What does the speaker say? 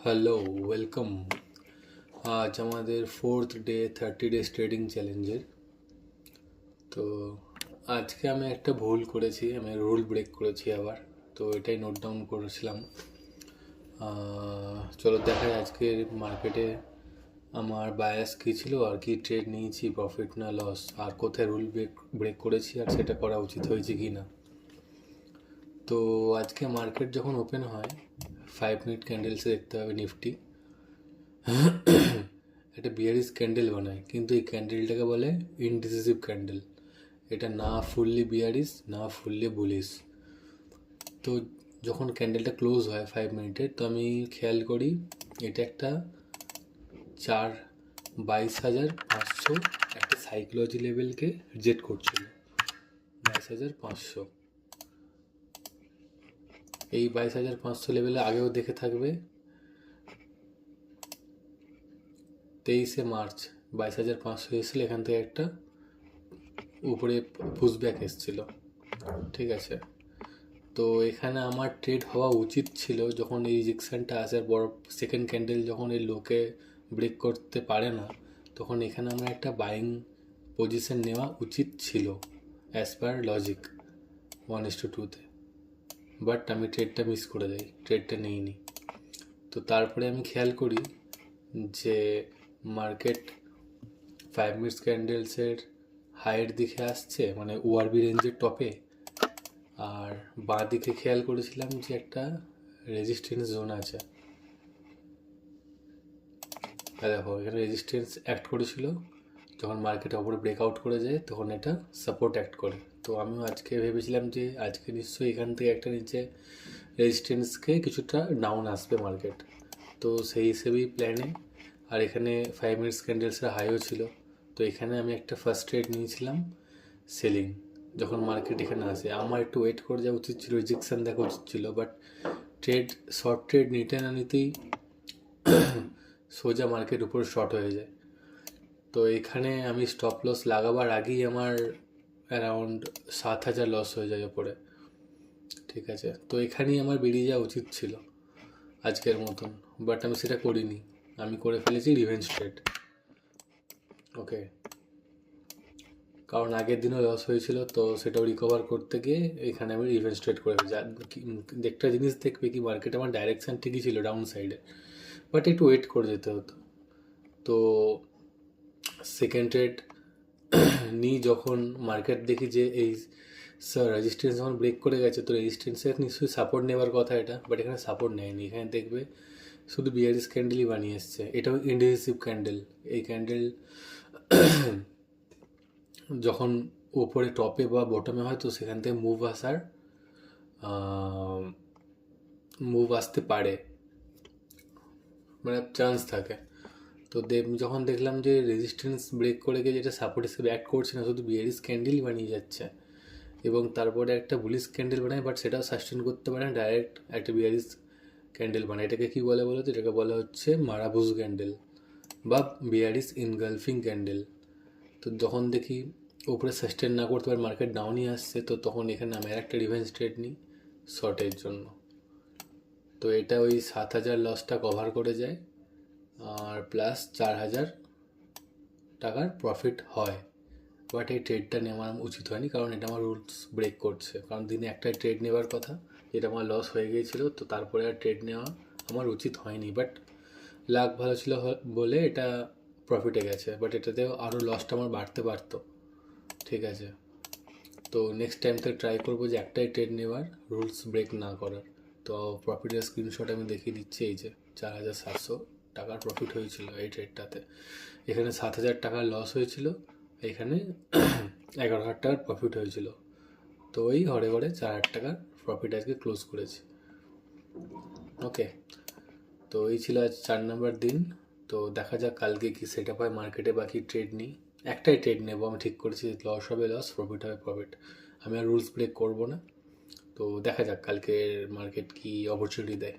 Hello, welcome. আজ আমাদের 4th day 30 days trading চ্যালেঞ্জের। তো আজকে আমি একটা ভুল করেছি, আমি রুল ব্রেক করেছি আবার। তো এটাই নোট ডাউন করেছিলাম। চলো দেখাই আজকের মার্কেটে আমার বায়াস কী ছিল, আর কি ট্রেড নিয়েছি, প্রফিট না লস, আর কোথায় রুল ব্রেক করেছি, আর সেটা করা উচিত হয়েছে কি না। তো আজকে মার্কেট যখন ওপেন হয় 5 মিনিট ক্যান্ডেলসে দেখতে হবে নিফটি একটা বিয়ারিশ ক্যান্ডেল বানায়, কিন্তু এই ক্যান্ডেলটাকে বলে ইনডিসিসিভ ক্যান্ডেল। এটা না ফুললি বিয়ারিশ না ফুললি বুলিশ। তো যখন ক্যান্ডেলটা ক্লোজ হয় 5 মিনিটের, তো আমি খেয়াল করি এটা একটা 22,500 একটা সাইকোলজি লেভেলকে রিজেক্ট করছিল। 22,500 এই 22,500 লেভেলে আগেও দেখে থাকবে। 23শে মার্চ 22,500 এসেছিল, এখান থেকে একটা উপরে পুশব্যাক এসেছিল, ঠিক আছে। তো এখানে আমার ট্রেড হওয়া উচিত ছিল যখন এই রিজেকশানটা আসার পর সেকেন্ড ক্যান্ডেল যখন এই লোকে ব্রেক করতে পারে না, তখন এখানে আমার একটা বাইং পজিশন নেওয়া উচিত ছিল অ্যাজ পার লজিক 1:2-তে। বাট আমি ট্রেডটা মিস করে যাই, ট্রেডটা নিইনি। তো তারপরে আমি খেয়াল করি যে মার্কেট 5 মিনিটস ক্যান্ডেলসের হাইয়ের দিকে আসছে, মানে ওআরবি রেঞ্জের টপে। আর বাঁ দিকে খেয়াল করেছিলাম যে একটা রেজিস্ট্যান্স জোন আছে। দেখো এখানে রেজিস্ট্যান্স অ্যাক্ট করেছিল, যখন মার্কেট ওপরে ব্রেকআউট করে যায় তখন এটা সাপোর্ট অ্যাক্ট করে। তো আমিও আজকে ভেবেছিলাম যে আজকে নিশ্চয়ই এখান থেকে একটা নিচে রেজিস্ট্যান্সকে কিছুটা ডাউন আসবে মার্কেট। তো সেই হিসেবেই প্ল্যানে, আর এখানে 5 মিনিটস ক্যান্ডেলসের হাইও ছিল। তো এখানে আমি একটা ফার্স্ট ট্রেড নিয়েছিলাম সেলিং। যখন মার্কেট এখানে আসে আমার একটু ওয়েট করে যাওয়া উচিত ছিল, রিজেকশান দেখা উচিত ছিল, বাট ট্রেড শর্ট ট্রেড নিতে না নিতেই সোজা মার্কেট উপর শর্ট হয়ে যায়। তো এখানে আমি স্টপ লস লাগাবার আগেই আমার অ্যারাউন্ড 7,000 লস হয়ে যায় ওপরে, ঠিক আছে। তো এখানেই আমার বেরিয়ে যাওয়া উচিত ছিল আজকের মতন, বাট আমি সেটা করিনি। আমি করে ফেলেছি রিভেঞ্জ ট্রেড। ওকে, কারণ আগের দিনও লস হয়েছিল, তো সেটাও রিকভার করতে গিয়ে এখানে আমি রিভেঞ্জ ট্রেড করে ফেলেছি। একটা জিনিস দেখবে কি, মার্কেট আমার ডাইরেকশান ঠিকই ছিল ডাউন সাইডে, বাট একটু ওয়েট করে যেতে হতো। তো সেকেন্ড ট্রেড নিই যখন মার্কেট দেখি যে এই রেজিস্ট্যান্স যখন ব্রেক করে গেছে, তো রেজিস্ট্যান্সের নিশ্চয়ই সাপোর্ট নেওয়ার কথা এটা, বাট এখানে সাপোর্ট নেয়নি। এখানে দেখবে শুধু বিয়ারিশ ক্যান্ডেলই বানিয়ে এসছে। এটাও ইনডিসিসিভ ক্যান্ডেল। এই ক্যান্ডেল যখন ওপরে টপে বা বটমে হয়, তো সেখান থেকে মুভ আসতে পারে, মানে চান্স থাকে। তো যখন দেখলাম যে রেজিস্ট্যান্স ব্রেক করে গিয়ে যেটা সাপোর্ট হিসেবে অ্যাক্ট করছে না, শুধু বিয়ারিশ ক্যান্ডেলই বানিয়ে যাচ্ছে, এবং তারপরে একটা বুলিশ ক্যান্ডেল বানায়, বাট সেটাও সাস্টেন করতে পারে না, ডাইরেক্ট একটা বিয়ারিশ ক্যান্ডেল বানায়। এটাকে কী বলে বলো তো? এটাকে বলা হচ্ছে মারাবুজ ক্যান্ডেল বা বিয়ারিশ ইনগালফিং ক্যান্ডেল। তো যখন দেখি উপরে সাস্টেন না করতে পারে, মার্কেট ডাউনই আসছে, তো তখন এখানে আমি আর একটা রিভেঞ্জ ট্রেড নিই শর্টের জন্য। তো এটা ওই 7,000 লসটা কভার করে যায়, আর প্লাস 4,000 টাকার প্রফিট হয়। বাট এই ট্রেডটা নেওয়া উচিত হয়নি, কারণ এটা আমার রুলস ব্রেক করছে। কারণ দিনে একটা ট্রেড নেওয়ার কথা, যেটা আমার লস হয়ে গিয়েছিলো, তো তারপরে আর ট্রেড নেওয়া আমার উচিত হয়নি। বাট লাক ভালো ছিল বলে এটা প্রফিটে গেছে, বাট এটাতেও আরও লসটা আমার বাড়তে পারতো, ঠিক আছে। তো নেক্সট টাইম থেকে ট্রাই করবো যে একটাই ট্রেড নেওয়ার, রুলস ব্রেক না করার। তো প্রফিটের স্ক্রিনশট আমি দেখিয়ে দিচ্ছি। এই যে 4,700 টাকার প্রফিট হয়েছিল এই ট্রেডটাতে। এখানে 7,000 টাকার লস হয়েছিল, এখানে 11,000 টাকার প্রফিট হয়েছিল। তো ওই ঘরে ঘরে 4,000 টাকার প্রফিট আজকে ক্লোজ করেছি। ওকে, তো এই ছিল আজ 4 নম্বর দিন। তো দেখা যাক কালকে কি সেট আপ হয় মার্কেটে। বাকি ট্রেড নিই, একটাই ট্রেড নেবো আমি ঠিক করেছি। লস হবে লস, প্রফিট হবে প্রফিট। আমি আর রুলস ব্রেক করবো না। তো দেখা যাক কালকে মার্কেট কি অপরচুনিটি দেয়।